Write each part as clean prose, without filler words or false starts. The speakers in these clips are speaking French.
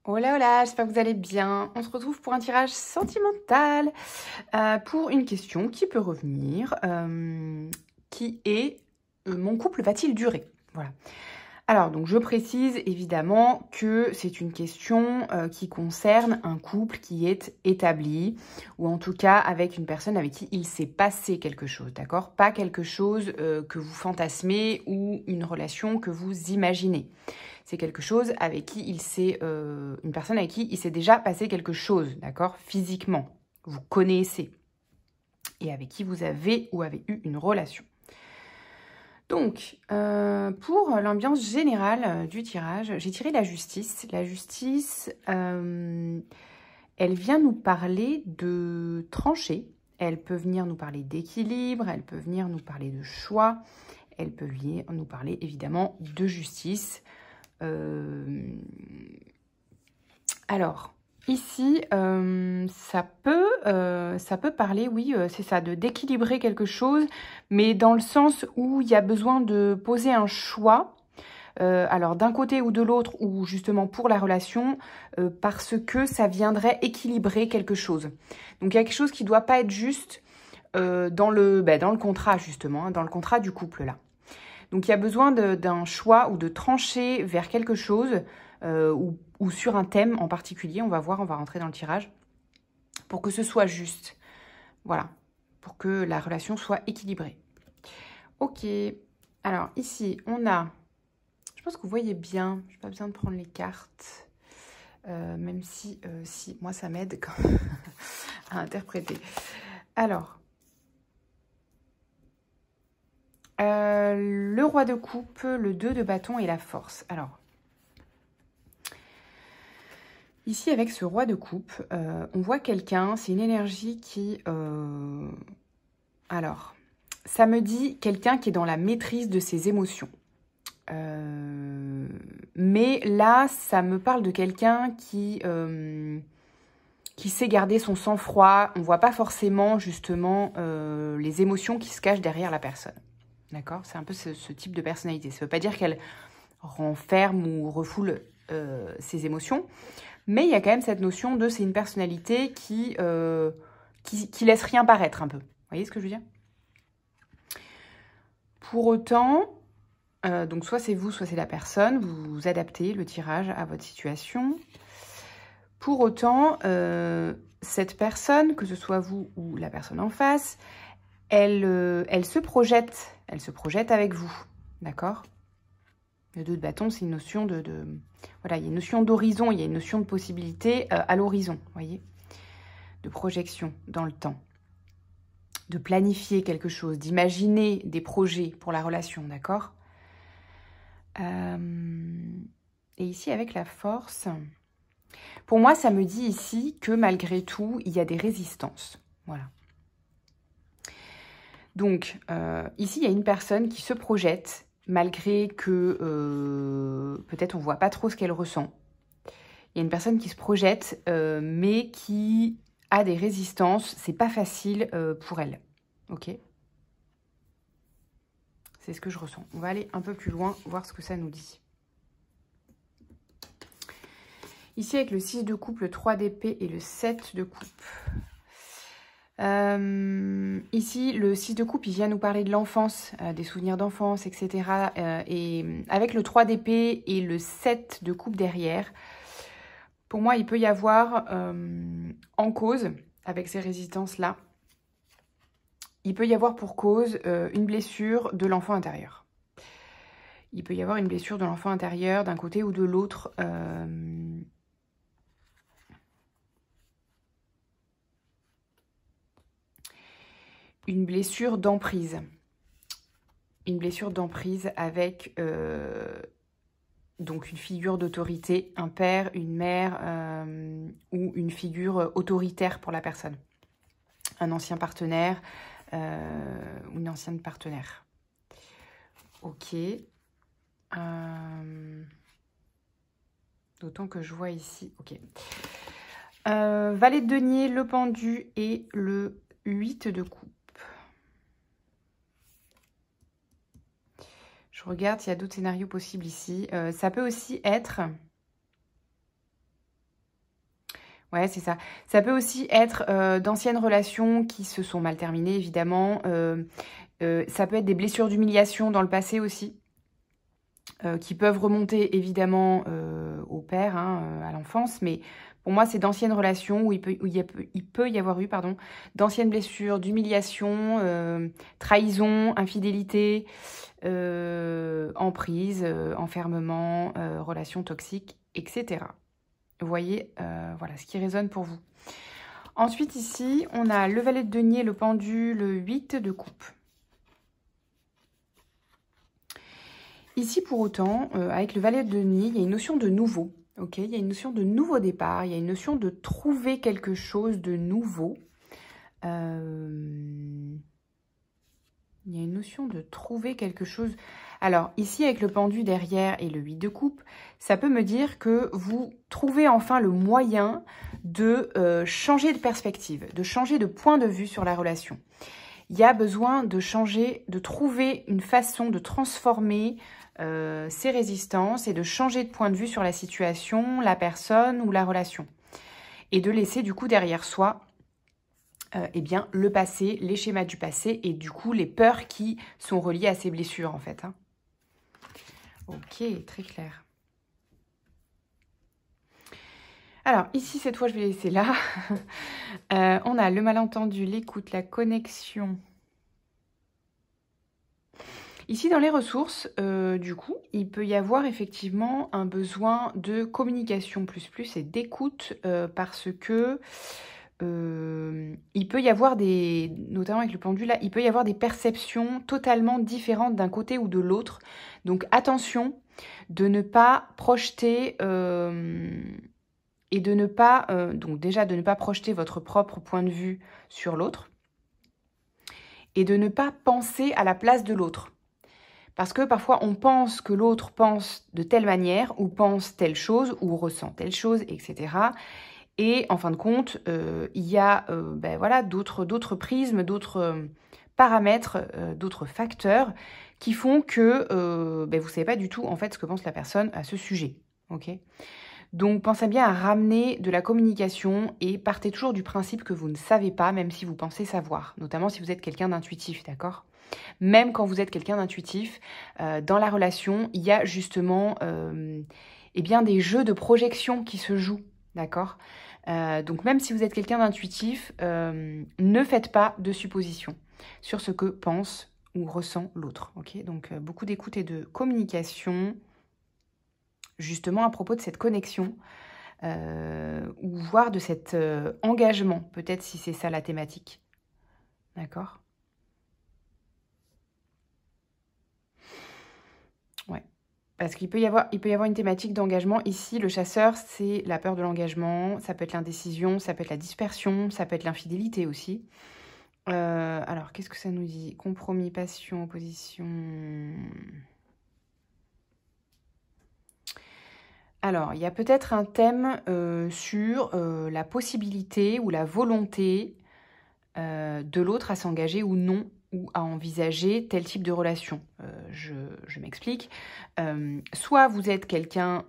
Hola, hola, j'espère que vous allez bien. On se retrouve pour un tirage sentimental pour une question qui peut revenir, qui est mon couple va-t-il durer? Voilà. Alors, donc je précise évidemment que c'est une question qui concerne un couple qui est établi, ou en tout cas avec une personne avec qui il s'est passé quelque chose, d'accord? Pas quelque chose que vous fantasmez ou une relation que vous imaginez. C'est quelque chose avec qui il s'est, une personne avec qui il s'est déjà passé quelque chose, d'accord? Physiquement, vous connaissez et avec qui vous avez ou avez eu une relation. Donc, pour l'ambiance générale du tirage, j'ai tiré la justice. La justice, elle vient nous parler de trancher. Elle peut venir nous parler d'équilibre, elle peut venir nous parler de choix, elle peut venir nous parler évidemment de justice. Alors, ici, ça peut parler, oui, c'est ça, d'équilibrer quelque chose, mais dans le sens où il y a besoin de poser un choix, alors d'un côté ou de l'autre, ou justement pour la relation, parce que ça viendrait équilibrer quelque chose. Donc, il y a quelque chose qui ne doit pas être juste dans le contrat, justement, hein, dans le contrat du couple, là. Donc, il y a besoin d'un choix ou de trancher vers quelque chose ou sur un thème en particulier. On va voir, on va rentrer dans le tirage pour que ce soit juste. Voilà, pour que la relation soit équilibrée. Ok, alors ici, on a... Je pense que vous voyez bien, je n'ai pas besoin de prendre les cartes, même si moi, ça m'aide à interpréter. Alors... le roi de coupe, le 2 de bâton et la force. Alors, ici, avec ce roi de coupe, on voit quelqu'un, c'est une énergie qui... Alors, ça me dit quelqu'un qui est dans la maîtrise de ses émotions. Mais là, ça me parle de quelqu'un qui sait garder son sang-froid. On ne voit pas forcément, justement, les émotions qui se cachent derrière la personne. D'accord? C'est un peu ce type de personnalité. Ça ne veut pas dire qu'elle renferme ou refoule ses émotions, mais il y a quand même cette notion de c'est une personnalité qui laisse rien paraître un peu. Vous voyez ce que je veux dire? Pour autant, donc soit c'est vous, soit c'est la personne, vous adaptez le tirage à votre situation. Pour autant, cette personne, que ce soit vous ou la personne en face, elle se projette avec vous, d'accord? Le 2 de bâton, c'est une notion voilà, il y a une notion d'horizon, il y a une notion de possibilité à l'horizon, vous voyez, de projection dans le temps, de planifier quelque chose, d'imaginer des projets pour la relation, d'accord? Et ici, avec la force, pour moi, ça me dit ici que malgré tout, il y a des résistances, voilà. Donc, ici, il y a une personne qui se projette, malgré que peut-être on ne voit pas trop ce qu'elle ressent. Il y a une personne qui se projette, mais qui a des résistances. C'est pas facile pour elle. Ok? C'est ce que je ressens. On va aller un peu plus loin, voir ce que ça nous dit. Ici, avec le 6 de coupe, le 3 d'épée et le 7 de coupe. Ici, le 6 de coupe, il vient nous parler de l'enfance, des souvenirs d'enfance, etc. Et avec le 3 d'épée et le 7 de coupe derrière, pour moi, il peut y avoir en cause, avec ces résistances-là, il peut y avoir pour cause une blessure de l'enfant intérieur. Il peut y avoir une blessure de l'enfant intérieur d'un côté ou de l'autre. Une blessure d'emprise. Une blessure d'emprise avec donc une figure d'autorité, un père, une mère ou une figure autoritaire pour la personne. Un ancien partenaire ou une ancienne partenaire. Ok. D'autant que je vois ici. Ok. Valet de denier, le pendu et le 8 de coupe. Je regarde s'il y a d'autres scénarios possibles ici. Ça peut aussi être Ouais, c'est ça. Ça peut aussi être d'anciennes relations qui se sont mal terminées, évidemment. Ça peut être des blessures d'humiliation dans le passé aussi, qui peuvent remonter évidemment au père, hein, à l'enfance. Mais pour moi, c'est d'anciennes relations où il peut y avoir eu, pardon, d'anciennes blessures d'humiliation, trahison, infidélité, emprise, enfermement, relations toxiques, etc. Vous voyez, voilà ce qui résonne pour vous. Ensuite, ici, on a le valet de denier, le pendu, le 8 de coupe. Ici, pour autant, avec le valet de denier, il y a une notion de nouveau. Ok, il y a une notion de nouveau départ, il y a une notion de trouver quelque chose de nouveau. Il y a une notion de trouver quelque chose. Alors, ici, avec le pendu derrière et le 8 de coupe, ça peut me dire que vous trouvez enfin le moyen de changer de perspective, de changer de point de vue sur la relation. Il y a besoin de changer, de trouver une façon de transformer ces résistances et de changer de point de vue sur la situation, la personne ou la relation. Et de laisser du coup derrière soi eh bien, le passé, les schémas du passé et du coup les peurs qui sont reliées à ces blessures en fait. Hein. Ok, très clair. Alors ici, cette fois, je vais laisser là. On a le malentendu, l'écoute, la connexion. Ici, dans les ressources, du coup, il peut y avoir effectivement un besoin de communication plus et d'écoute parce que il peut y avoir notamment avec le pendule là, il peut y avoir des perceptions totalement différentes d'un côté ou de l'autre. Donc attention de ne pas projeter et de ne pas, donc déjà de ne pas projeter votre propre point de vue sur l'autre et de ne pas penser à la place de l'autre. Parce que parfois, on pense que l'autre pense de telle manière, ou pense telle chose, ou ressent telle chose, etc. Et en fin de compte, il y a voilà, d'autres prismes, d'autres paramètres, d'autres facteurs qui font que vous ne savez pas du tout en fait ce que pense la personne à ce sujet. Okay, donc pensez bien à ramener de la communication et partez toujours du principe que vous ne savez pas, même si vous pensez savoir, notamment si vous êtes quelqu'un d'intuitif, d'accord ? Même quand vous êtes quelqu'un d'intuitif, dans la relation, il y a justement eh bien, des jeux de projection qui se jouent, d'accord ? Donc même si vous êtes quelqu'un d'intuitif, ne faites pas de suppositions sur ce que pense ou ressent l'autre. Okay, donc beaucoup d'écoute et de communication, justement à propos de cette connexion, ou voire de cet engagement, peut-être si c'est ça la thématique. D'accord ? Ouais. Parce qu'il peut y avoir une thématique d'engagement. Ici, le chasseur, c'est la peur de l'engagement. Ça peut être l'indécision, ça peut être la dispersion, ça peut être l'infidélité aussi. Alors, qu'est-ce que ça nous dit? Compromis, passion, opposition. Alors, il y a peut-être un thème sur la possibilité ou la volonté de l'autre à s'engager ou non, ou à envisager tel type de relation. Je m'explique. Soit vous êtes quelqu'un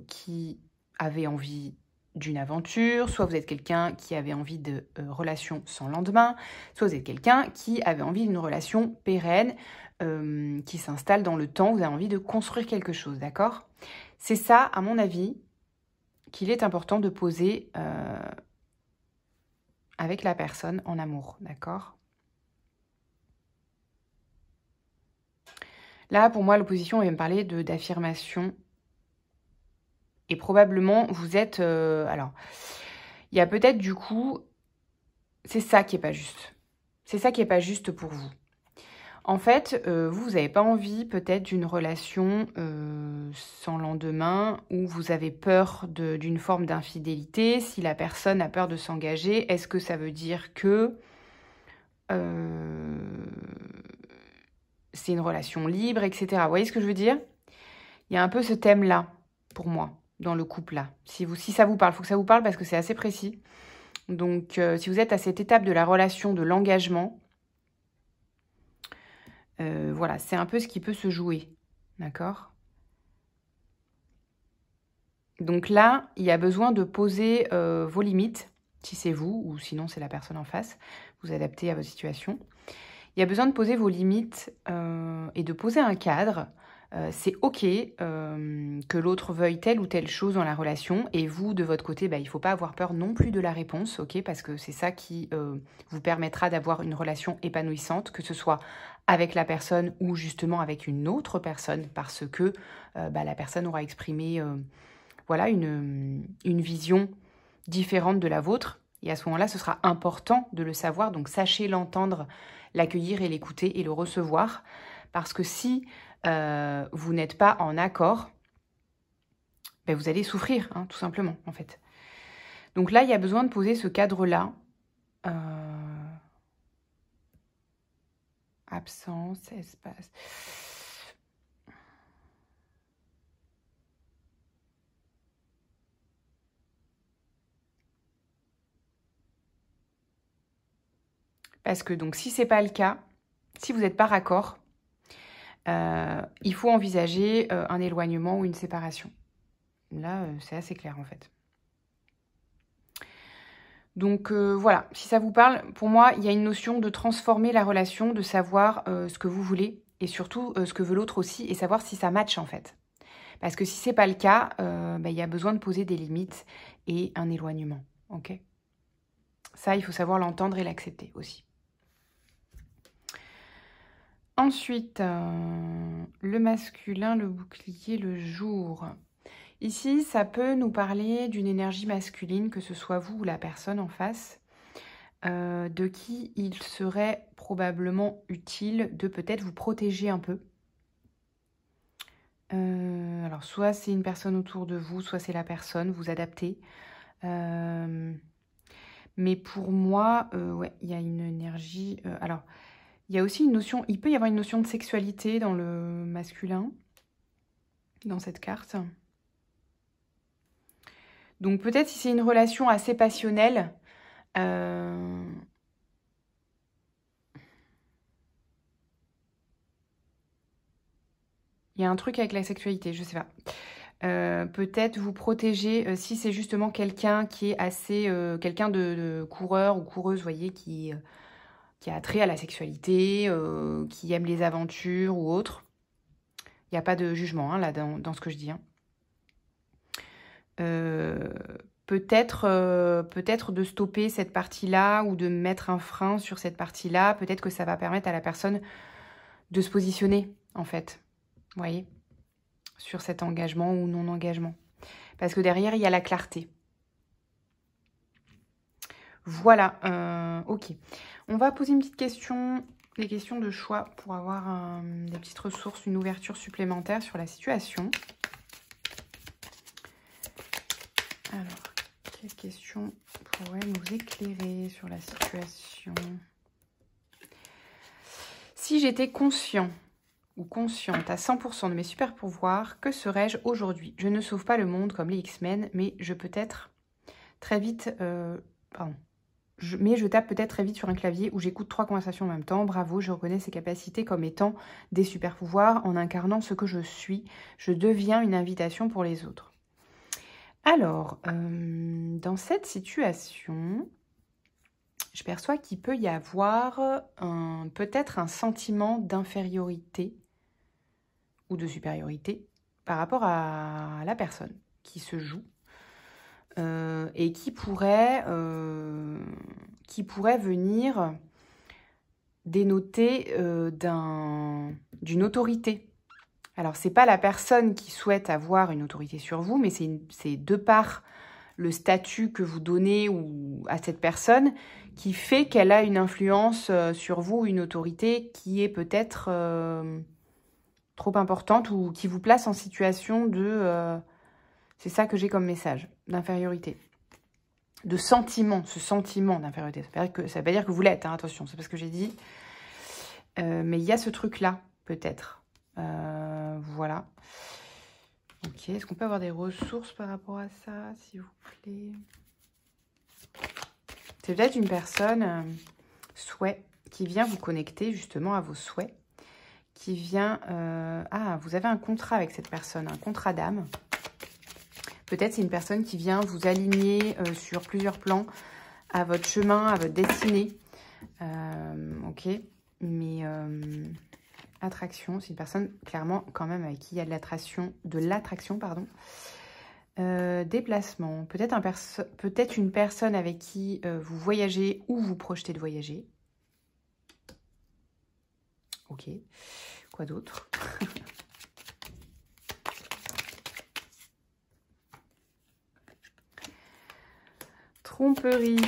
qui avait envie d'une aventure, soit vous êtes quelqu'un qui avait envie de relation sans lendemain, soit vous êtes quelqu'un qui avait envie d'une relation pérenne, qui s'installe dans le temps, vous avez envie de construire quelque chose, d'accord? C'est ça, à mon avis, qu'il est important de poser avec la personne en amour, d'accord? Là, pour moi, l'opposition, elle va me parler d'affirmation. Et probablement, vous êtes... alors, il y a peut-être du coup... C'est ça qui n'est pas juste. C'est ça qui n'est pas juste pour vous. En fait, vous n'avez pas envie peut-être d'une relation sans lendemain où vous avez peur d'une forme d'infidélité. Si la personne a peur de s'engager, est-ce que ça veut dire que c'est une relation libre, etc. Vous voyez ce que je veux dire? Il y a un peu ce thème-là, pour moi, dans le couple-là. Si ça vous parle, il faut que ça vous parle parce que c'est assez précis. Donc, si vous êtes à cette étape de la relation, de l'engagement, voilà, c'est un peu ce qui peut se jouer. D'accord? Donc là, il y a besoin de poser vos limites, si c'est vous ou sinon c'est la personne en face. Vous adaptez à votre situation. Il y a besoin de poser vos limites et de poser un cadre. C'est OK que l'autre veuille telle ou telle chose dans la relation. Et vous, de votre côté, il ne faut pas avoir peur non plus de la réponse, OK, parce que c'est ça qui vous permettra d'avoir une relation épanouissante, que ce soit avec la personne ou justement avec une autre personne, parce que la personne aura exprimé voilà, une vision différente de la vôtre. Et à ce moment-là, ce sera important de le savoir. Donc, sachez l'entendre, l'accueillir et l'écouter et le recevoir. Parce que si vous n'êtes pas en accord, vous allez souffrir, hein, tout simplement, en fait. Donc là, il y a besoin de poser ce cadre-là. Absence, espace. Parce que donc, si ce n'est pas le cas, si vous n'êtes pas raccord, il faut envisager un éloignement ou une séparation. Là, c'est assez clair, en fait. Donc voilà, si ça vous parle, pour moi, il y a une notion de transformer la relation, de savoir ce que vous voulez et surtout ce que veut l'autre aussi et savoir si ça match en fait. Parce que si c'est pas le cas, il y a besoin de poser des limites et un éloignement. Ok ? Ça, il faut savoir l'entendre et l'accepter aussi. Ensuite, le masculin, le bouclier, le jour. Ici, ça peut nous parler d'une énergie masculine, que ce soit vous ou la personne en face, de qui il serait probablement utile de peut-être vous protéger un peu. Alors, soit c'est une personne autour de vous, soit c'est la personne, vous adaptez. Mais pour moi, ouais, il y a une énergie... alors, il y a aussi une notion... Il peut y avoir une notion de sexualité dans le masculin, dans cette carte. Donc peut-être si c'est une relation assez passionnelle, il y a un truc avec la sexualité, je sais pas. Peut-être vous protéger si c'est justement quelqu'un qui est assez... quelqu'un de coureur ou coureuse, vous voyez, qui a trait à la sexualité, qui aime les aventures ou autre. Il n'y a pas de jugement là dans ce que je dis. Hein. Peut-être de stopper cette partie-là ou de mettre un frein sur cette partie-là. Peut-être que ça va permettre à la personne de se positionner, en fait. Vous voyez ? Sur cet engagement ou non-engagement. Parce que derrière, il y a la clarté. Voilà. Ok. On va poser une petite question, des questions de choix pour avoir des petites ressources, une ouverture supplémentaire sur la situation. Alors, quelle question pourrait nous éclairer sur la situation? Si j'étais conscient ou consciente à 100% de mes super pouvoirs, que serais-je aujourd'hui? Je ne sauve pas le monde comme les X-Men, mais je peut-être très vite... je tape peut-être très vite sur un clavier où j'écoute 3 conversations en même temps. Bravo, je reconnais ces capacités comme étant des super pouvoirs. En incarnant ce que je suis, je deviens une invitation pour les autres. Alors, dans cette situation, je perçois qu'il peut y avoir peut-être un sentiment d'infériorité ou de supériorité par rapport à la personne qui se joue et qui pourrait venir dénoter d'une autorité. Alors, ce n'est pas la personne qui souhaite avoir une autorité sur vous, mais c'est de par le statut que vous donnez à cette personne qui fait qu'elle a une influence sur vous, une autorité qui est peut-être trop importante ou qui vous place en situation de... c'est ça que j'ai comme message, d'infériorité. De sentiment, ce sentiment d'infériorité. Ça veut pas dire que vous l'êtes, hein, attention, c'est pas ce que j'ai dit. Mais il y a ce truc-là, peut-être. Voilà. Ok, est-ce qu'on peut avoir des ressources par rapport à ça, s'il vous plaît? C'est peut-être une personne souhait qui vient vous connecter justement à vos souhaits, qui vient... vous avez un contrat avec cette personne, un contrat d'âme. Peut-être c'est une personne qui vient vous aligner sur plusieurs plans à votre chemin, à votre destinée. Ok, mais attraction, c'est une personne clairement quand même avec qui il y a de l'attraction, pardon. Déplacement, peut-être une personne avec qui vous voyagez ou vous projetez de voyager. Ok, quoi d'autre? Tromperie,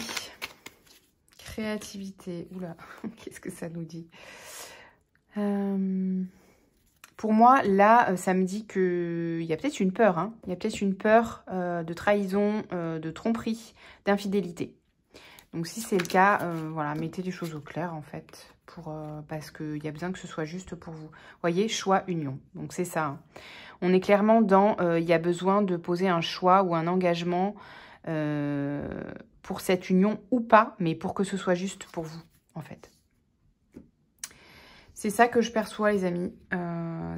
créativité, oula, qu'est-ce que ça nous dit? Pour moi, là, ça me dit qu'il y a peut-être une peur. Hein. Il y a peut-être une peur de trahison, de tromperie, d'infidélité. Donc, si c'est le cas, voilà, mettez les choses au clair, en fait, parce qu'il y a besoin que ce soit juste pour vous. Vous voyez, choix, union. Donc, c'est ça. Hein. On est clairement dans, il y a besoin de poser un choix ou un engagement pour cette union ou pas, mais pour que ce soit juste pour vous, en fait. C'est ça que je perçois, les amis.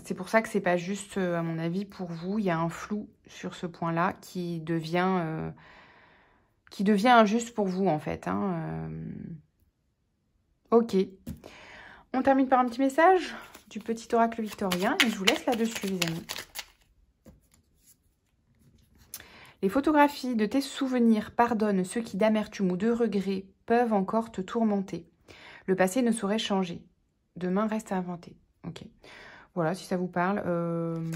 C'est pour ça que c'est pas juste, à mon avis, pour vous. Il y a un flou sur ce point-là qui devient injuste pour vous, en fait. Hein. Ok. On termine par un petit message du petit oracle victorien et je vous laisse là-dessus, les amis. Les photographies de tes souvenirs pardonnent ceux qui, d'amertume ou de regret, peuvent encore te tourmenter. Le passé ne saurait changer. Demain reste à inventer. Ok. Voilà, si ça vous parle.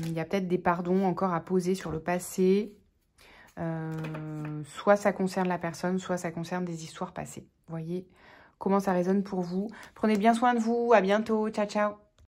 Il y a peut-être des pardons encore à poser sur le passé. Soit ça concerne la personne, soit ça concerne des histoires passées. Vous voyez comment ça résonne pour vous. Prenez bien soin de vous. À bientôt. Ciao, ciao.